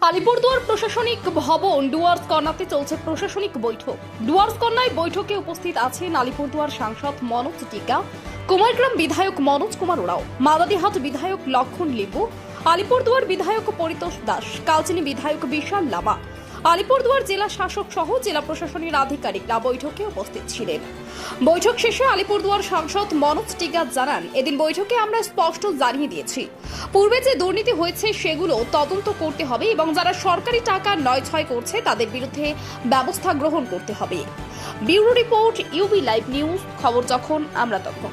আলিপুরদুয়ার প্রশাসনিক ভবন ডুয়ার্স কর্নাতে চলছে প্রশাসনিক বৈঠক। ডুয়ার্স কর্নায় বৈঠকে উপস্থিত আছেন আলিপুরদুয়ার সাংসদ মনোজ টিকা, কুমারগ্রাম বিধায়ক মনোজ কুমার ওরাও, মাদাদিহাট বিধায়ক লক্ষণ লিম্বু, আলিপুরদুয়ার বিধায়ক পরিতোষ দাস, কালচিনি বিধায়ক বিশাল লামা, আলিপুরদুয়ার জেলা শাসক সহ জেলা প্রশাসনের আধিকারিকরা বৈঠকে উপস্থিত ছিলেন। বৈঠক শেষে আলিপুরদুয়ার সাংসদ মনোজ টিকা জানান, এদিন বৈঠকে আমরা স্পষ্ট জানিয়ে দিয়েছি, পূর্বে যে দুর্নীতি হয়েছে সেগুলো তদন্ত করতে হবে এবং যারা সরকারি টাকা নয়ছয় করছে তাদের বিরুদ্ধে ব্যবস্থা গ্রহণ করতে হবে। Bureau report, UB live news, খবর যখন আমরা তখন।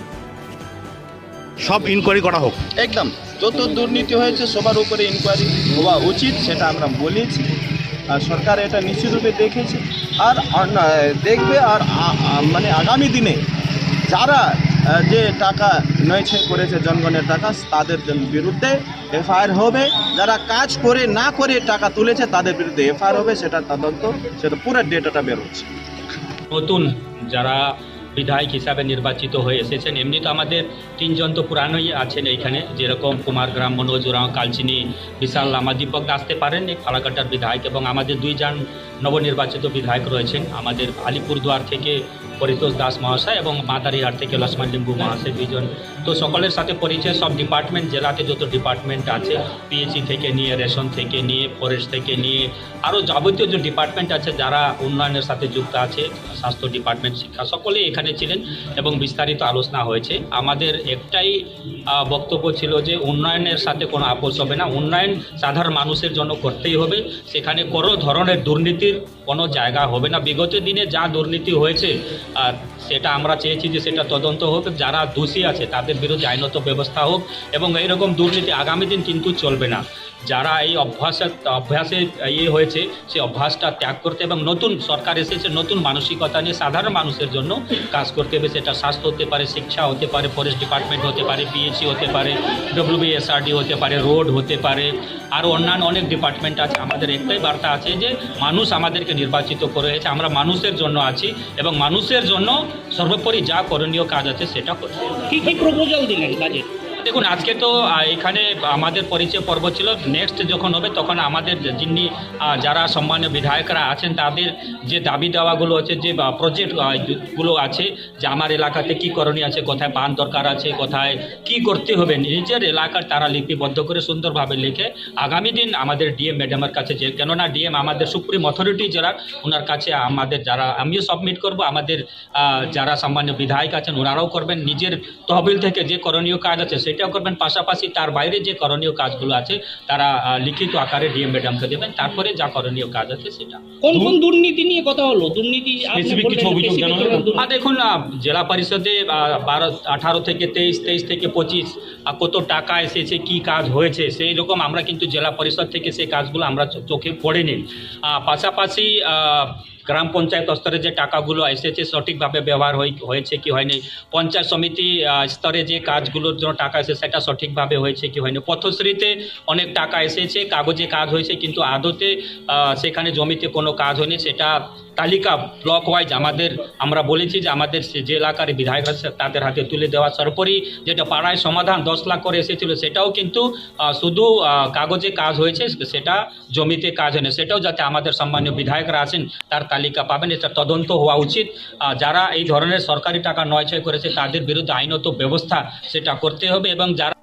সব ইনকোয়ারি করা হোক। একদম যত দুর্নীতি হয়েছে সবার উপরে ইনকোয়ারি হওয়া উচিত, সেটা আমরা বলেছি। আর সরকার এটা নিশ্চিতরূপে দেখেছে আর দেখবে। আর মানে আগামী দিনে যারা যে টাকা নয়ছয় করেছে জনগণের টাকা, তাদের বিরুদ্ধে এফআইআর হবে। যারা কাজ করে না করে টাকা তুলেছে তাদের বিরুদ্ধে এফআইআর হবে। সেটা তদন্ত, সেটা পুরো ডেটাটা বেরোচ্ছে। নতুন যারা বিধায়ক হিসাবে নির্বাচিত হয়ে এসেছেন, এমনি তো আমাদের তিনজন তো পুরানোই আছেন এইখানে, যেরকম কুমারগ্রাম মনোজ ওরাও, কালচিনি বিশাল লামা, দীপক আসতে পারেন ফালাকাটার বিধায়ক, এবং আমাদের দুইজন নবনির্বাচিত বিধায়ক রয়েছেন আমাদের আলিপুরদুয়ার থেকে পরিতোষ দাস মহাশয় এবং মাদারিহাট থেকে লক্ষ্মণ লিম্বু মহাশয়, দুইজন। তো সকলের সাথে পরিচয়, সব ডিপার্টমেন্ট, জেলাতে যত ডিপার্টমেন্ট আছে, পিএইচই থেকে নিয়ে, রেশন থেকে নিয়ে, ফরেস্ট থেকে নিয়ে, আরও যাবতীয় যে ডিপার্টমেন্ট আছে যারা উন্নয়নের সাথে যুক্ত আছে, স্বাস্থ্য ডিপার্টমেন্ট, শিক্ষা, সকলেই এখানে ছিলেন এবং বিস্তারিত আলোচনা হয়েছে। আমাদের একটাই বক্তব্য ছিল যে উন্নয়নের সাথে কোনো আপোষ হবে না, উন্নয়ন সাধারণ মানুষের জন্য করতেই হবে, সেখানে কোনো ধরনের দুর্নীতির কোনো জায়গা হবে না। বিগত দিনে যা দুর্নীতি হয়েছে সেটা আমরা চেয়েছি যে সেটা তদন্ত হোক, যারা দোষী আছে তাদের বিরুদ্ধে আইনত ব্যবস্থা হোক, এবং এইরকম দুর্নীতি আগামী দিন কিন্তু চলবে না। যারা এই অভ্যাসে হয়েছে সেই অভ্যাসটা ত্যাগ করতে, এবং নতুন সরকার এসেছে নতুন মানসিকতা নিয়ে সাধারণ মানুষের জন্য কাজ করতে হবে। সেটা স্বাস্থ্য হতে পারে, শিক্ষা হতে পারে, ফরেস্ট ডিপার্টমেন্ট হতে পারে, পিএইচই হতে পারে, ডব্লিউবিএসআরডি হতে পারে, রোড হতে পারে, আরও অন্যান্য অনেক ডিপার্টমেন্ট আছে। আমাদের একটাই বার্তা আছে যে মানুষ আমাদেরকে নির্বাচিত করেছে, আমরা মানুষের জন্য আছি এবং মানুষের জন্য সর্বোপরি যা করণীয় কাজ আছে সেটা করতে। কি কি প্রপোজাল দিলেন কাজে? দেখুন, আজকে তো এখানে আমাদের পরিচয় পর্ব ছিল, নেক্সট যখন হবে তখন আমাদের যিনি যারা সম্মানীয় বিধায়করা আছেন তাদের যে দাবি দেওয়াগুলো আছে, যে প্রজেক্টগুলো আছে, যে আমার এলাকাতে কী করণীয় আছে, কোথায় বাঁধ দরকার আছে, কোথায় কি করতে হবে, নিজের এলাকার তারা লিপিবদ্ধ করে সুন্দরভাবে লিখে আগামী দিন আমাদের ডিএম ম্যাডামের কাছে, যে কেননা ডিএম আমাদের সুপ্রিম অথরিটি যারা, ওনার কাছে আমাদের যারা আমিও সাবমিট করব, আমাদের যারা সম্মানীয় বিধায়ক আছেন ওনারাও করবেন, নিজের তহবিল থেকে যে করণীয় কাজ আছে সেটাও করবেন, পাশাপাশি তার বাইরে যে করণীয় কাজগুলো আছে তারা লিখিত আকারে ডিএম ম্যাডামকে দেবেন, তারপরে যা করণীয় কাজ আছে সেটা। কোন কোন দুর্নীতি নিয়ে কথা হলো? দুর্নীতি দেখুন, জেলা পরিষদে 18 থেকে 23 থেকে 25 কত টাকা এসেছে, কি কাজ হয়েছে, সেই রকম আমরা কিন্তু জেলা পরিষদ থেকে সেই কাজগুলো আমরা চোখে পড়েনি। পাশাপাশি গ্রাম পঞ্চায়েত স্তরে যে টাকাগুলো এসেছে সঠিকভাবে ব্যবহার হয়েছে কি হয়নি, পঞ্চায়েত সমিতি স্তরে যে কাজগুলোর জন্য টাকা এসেছে সেটা সঠিকভাবে হয়েছে কি হয়নি, পথশ্রীতে অনেক টাকা এসেছে, কাগজে কাজ হয়েছে কিন্তু আদতে সেখানে জমিতে কোনো কাজ হয়নি। সেটা তালিকা ব্লক ওয়াইজ আমরা বলেছি যে আমাদের যে এলাকার বিধায়ক আছে তাদের হাতে তুলে দেওয়া। সর্বোপরি যেটা পাড়ায় সমাধান 10 লাখ করে এসেছিল সেটাও কিন্তু শুধু কাগজে কাজ হয়েছে, সেটা জমিতে কাজ হয়নি, সেটাও যাতে আমাদের সম্মানীয় বিধায়করা আছেন তার তালিকা পাবেন। এটা তদন্ত হওয়া উচিত। যারা এই ধরনের সরকারি টাকা নয়ছয় করেছে তাদের বিরুদ্ধে আইনত ব্যবস্থা সেটা করতে হবে, এবং যারা